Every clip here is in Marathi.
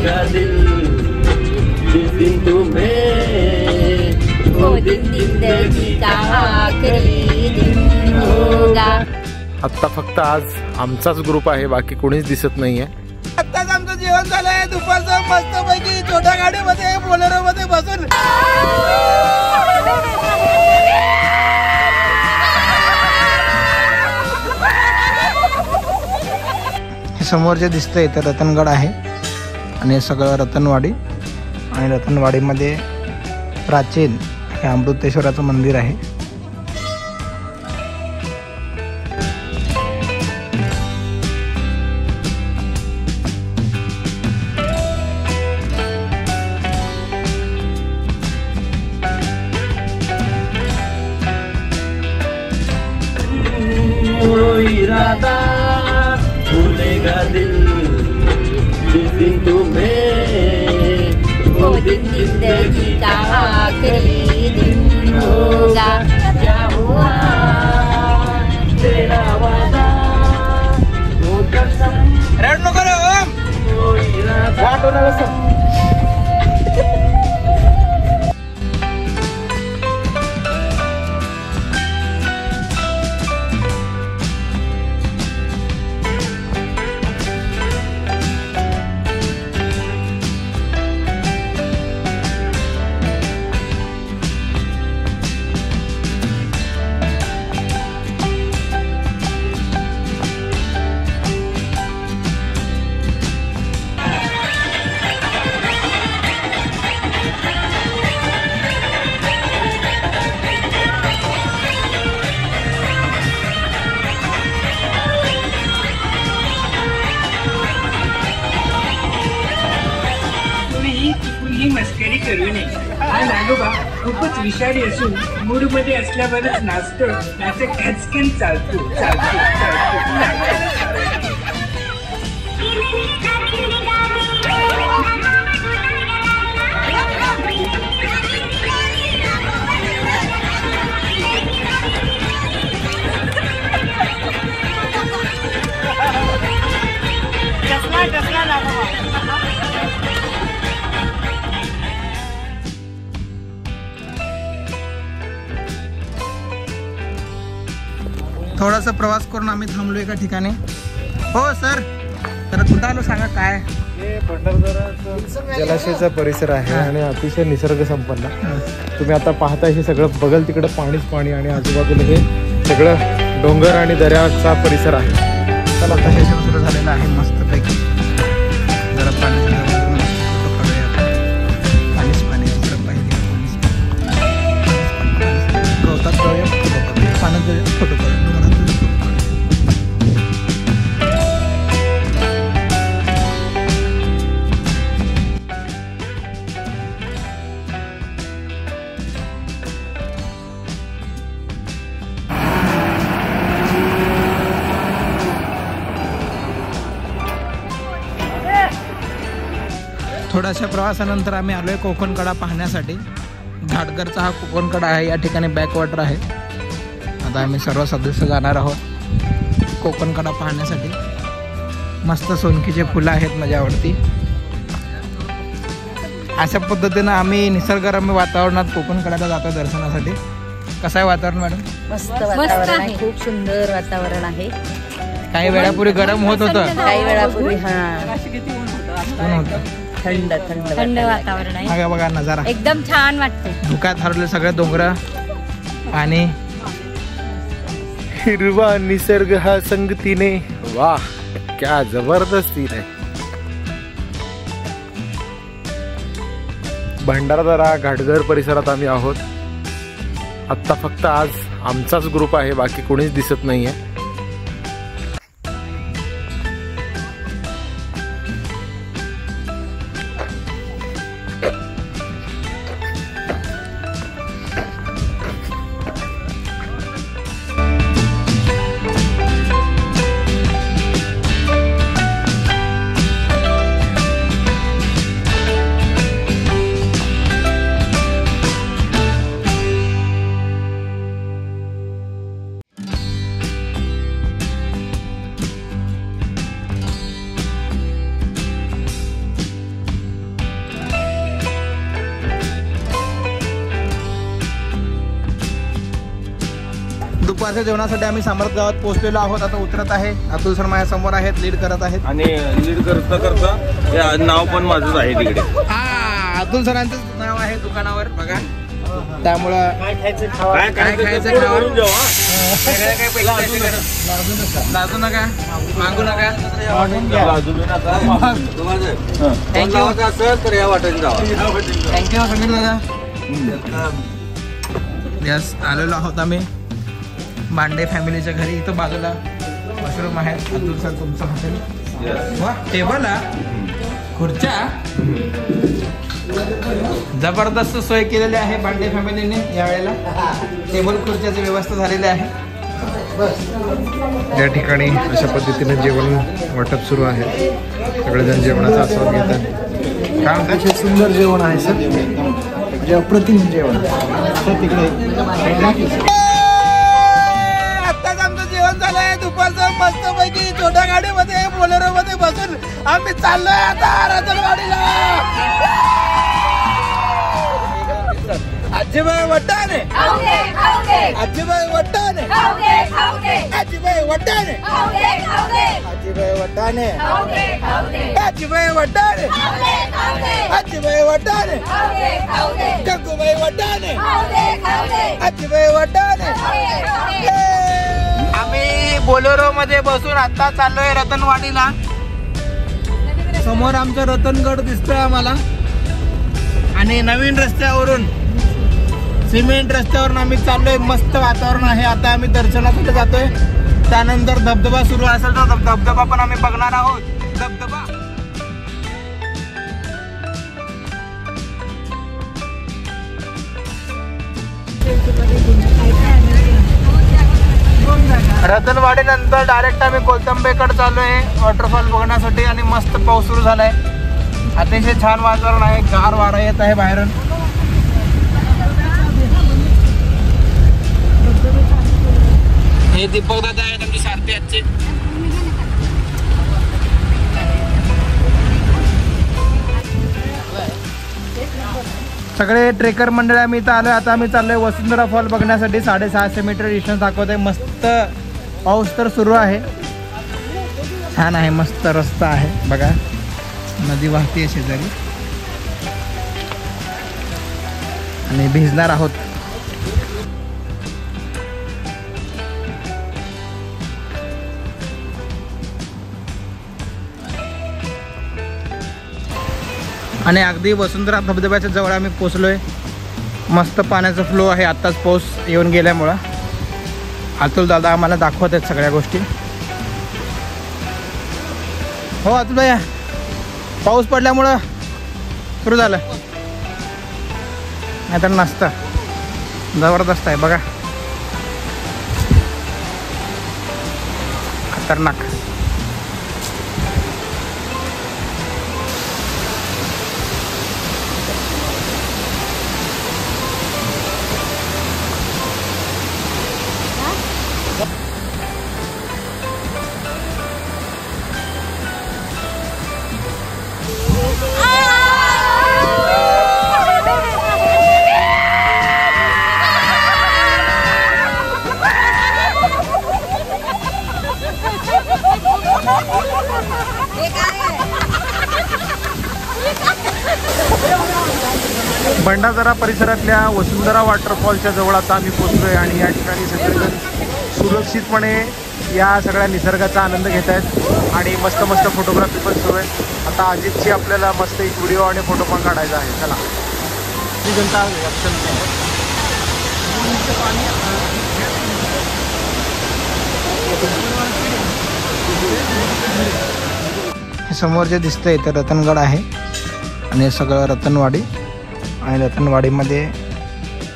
टूटेगा दिल जिस दिन तुम्हें, वो दिन जिंदगी का आखरी दिन होगा। आता फक्त आज आमचाच ग्रुप आहे, बाकी कोणीच दिसत नाहीये। आत्ताच आमचं जेवण झालंय दुपारचं मस्तपैकी छोट्या गाडीमध्ये बोलेरो मध्ये बसून। समोर जे दिसतंय ते रतनगड आहे आणि सगळं रतनवाडी, आणि रतनवाडीमध्ये प्राचीन हे अमृतेश्वराचं मंदिर आहे। इरादा भूलेगा दिल जिस दिन तुम्हें, वो दिन जिंदगी का आखरी दिन होगा। क्या हुआ तेरा वादा, वो कसम, रड नको रे ओम, वो इरादा। ही मस्करी करू नये। हा नागोबा खूपच विषारी असून मूड मध्ये असल्यावरच नाचतो, असं खचकन चालतो चालतो चालतो। थोडासा प्रवास करून आम्ही थांबलो एका ठिकाणी। हो सर, तर कुठं आलो सांगा काय? हे भंडारदरा जलाशयाचा परिसर आहे आणि अतिशय निसर्ग संपन्न। तुम्ही आता पाहताय हे सगळं बगल तिकडे पाणीच पाणी आणि आजूबाजूला हे सगळं डोंगर आणि दऱ्याचा परिसर आहे। चला आता हे सुरू झालेलं आहे मस्तपैकी। जरा पाणी पाणीच पाणी गवतात जाऊया, पाण्यात जाऊया, फोटो काढूया। थोड्याशा प्रवासानंतर आम्ही आलोय कोकणकडा पाहण्यासाठी। घाटघरचा हा कोकणकडा आहे, या ठिकाणी बॅकवॉटर आहे। आता आम्ही सर्व सदस्य जाणार आहोत कोकणकडा पाहण्यासाठी। मस्त सोनकीचे फुलं आहेत माझ्यावरती। अशा पद्धतीनं आम्ही निसर्गरम्य वातावरणात कोकणकड्याला जातो दर्शनासाठी। कसं आहे वातावरण मॅडम? मस्त वातावरण आहे, खूप सुंदर वातावरण आहे। काही वेळापूर्वी गरम होत होतं, काही वेळापूर्वी ऊन होतं, थंड थंड थंड वातावरण आहे। बघा बघा नजारा एकदम छान वाटते। धुक्यात हरवले सगळे डोंगर, पाणी, हिरवा निसर्ग हा संगतीने, वाह क्या जबरदस्त सीन है। भंडारदरा घाटघर परिसरात आम्ही आहोत। आत्ता फक्त आज आमचाच ग्रुप आहे, बाकी कोणीच दिसत नाहीये। दुपारच्या जेवणासाठी आम्ही समर्थ गावात पोहोचलेलो आहोत. आता उतरत आहे. अतुल सर माझ्या समोर आहेत, लीड करत आहेत. आणि लीड करता करता हे नाव पण माझंच आहे तिकडे. हा, अतुल सरांचंच नाव आहे दुकानावर बघा. त्यामुळं काय खायचं खावा. वेगळं काय पैसे लाजू नका, मागू नका. थँक्यू असेल तर या वाटेने जावा. थँक्यू समीर दादा. यस, आलेलो आहोत आम्ही बांडे फॅमिलीच्या घरी. इथं बाजूला मशरूम आहे. अतुल सर तुमचं हॉटेल. वा, टेबल खुर्च्या जबरदस्त सोय केलेली आहे बांडे फॅमिलीने. यावेळेला टेबल खुर्च्याची व्यवस्था झालेली आहे. या ठिकाणी अशा पद्धतीने जेवण वाटप सुरू आहे. सगळेजण जेवणाचा आस्वाद घेतात. काय म्हणतात? सुंदर जेवण आहे सर, म्हणजे अप्रतिम जेवण. आत्ताच आमचं जेवण झालंय दुपारचं मस्तपैकी छोट्या गाडीमध्ये बोलेरो मध्ये बसून आम्ही चाललोय आता रतनवाडीला. आजीबाई वटाणे, आजीबाई वटाणे, आजीबाई वटाणे, आजीबाई वटाणे, आजीबाई वटाणे, आजीबाई वटाणे, गंगूबाई वटाणे, आजीबाई वटाणे. आम्ही बोलेरो मध्ये बसून आता चाललोय रतनवाडीला. समोर आमचा रतनगड दिसतोय आम्हाला. आणि नवीन रस्त्यावरून सिमेंट रस्त्यावरून आम्ही चाललोय. मस्त वातावरण आहे. आता आम्ही दर्शनासाठी जातोय. त्यानंतर धबधबा सुरू असेल तर धबधबा पण आम्ही बघणार आहोत. धबधबा रतनवाडी नंतर डायरेक्ट आम्ही कोलंबेकडे चाललोय वॉटरफॉल बघण्यासाठी. आणि मस्त पाऊस सुरू झालाय. अतिशय छान वातावरण आहे. गार वारा येत आहे बाहेरून. हे दीपक दादा आहेत आमचे सारथी आजचे. सगळे ट्रेकर मंडळी आम्ही इथं आलोय. आता आम्ही चाललोय वसुंधरा फॉल बघण्यासाठी. 650 मीटर डिस्टन्स दाखवत आहे. मस्त पाऊस तर सुरू आहे. छान आहे, मस्त रस्ता आहे बघा. नदी वाहते शेजारी आणि भिजणार आहोत. आणि अगदी वसुंधरा धबधब्याच्या जवळ आम्ही पोचलोय. मस्त पाण्याचा फ्लो आहे. आत्ताच पाऊस येऊन गेल्यामुळं. अतुल दादा आम्हाला दाखवत आहेत सगळ्या गोष्टी. हो अतुल भैया, पाऊस पडल्यामुळं सुरू झालं, नाहीतर नसतं. जबरदस्त आहे बघा, खतरनाक. भंडारदरा परिसरातल्या वसुंधरा वॉटरफॉलच्या जवळ आता आम्ही पोचलोय. आणि या ठिकाणी सगळेजण सुरक्षितपणे या सगळ्या निसर्गाचा आनंद घेत आहेत. आणि मस्त मस्त फोटोग्राफी पण सुरू आहे. आता अजितची आपल्याला मस्त एक व्हिडिओ आणि फोटो पण काढायचा आहे. चला. हे समोर जे दिसतंय ते रतनगड आहे. आणि सगळं रतनवाडी. आणि रतनवाडीमध्ये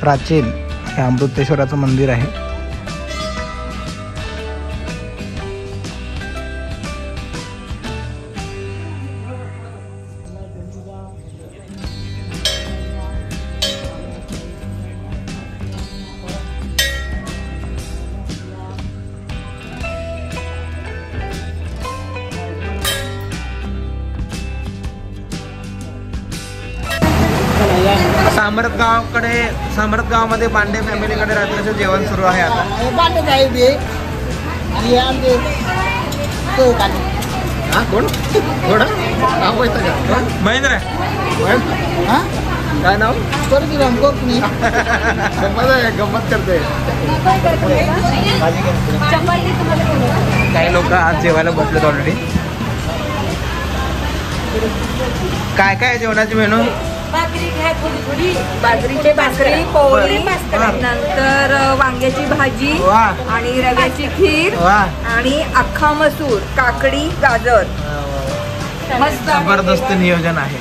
प्राचीन हे अमृतेश्वराचं मंदिर आहे. सामरत गावामध्ये बांडे फॅमिलीकडे रात्रीचं जेवण सुरू आहे आता. हा कोण थोडं नाव माहिती का? महेंद्र काय नाव? गंमत करते. काही लोक आज जेवायला बसलेत ऑलरेडी. काय काय जेवणाचे मेनू? भाकरी घ्या थोडी थोडी. बाजरीची भाकरी, पोळी, नंतर वांग्याची भाजी वा आणि रव्याची खीर वा आणि अख्खा मसूर, काकडी, गाजर. मस्त आहे. जबरदस्त नियोजन आहे.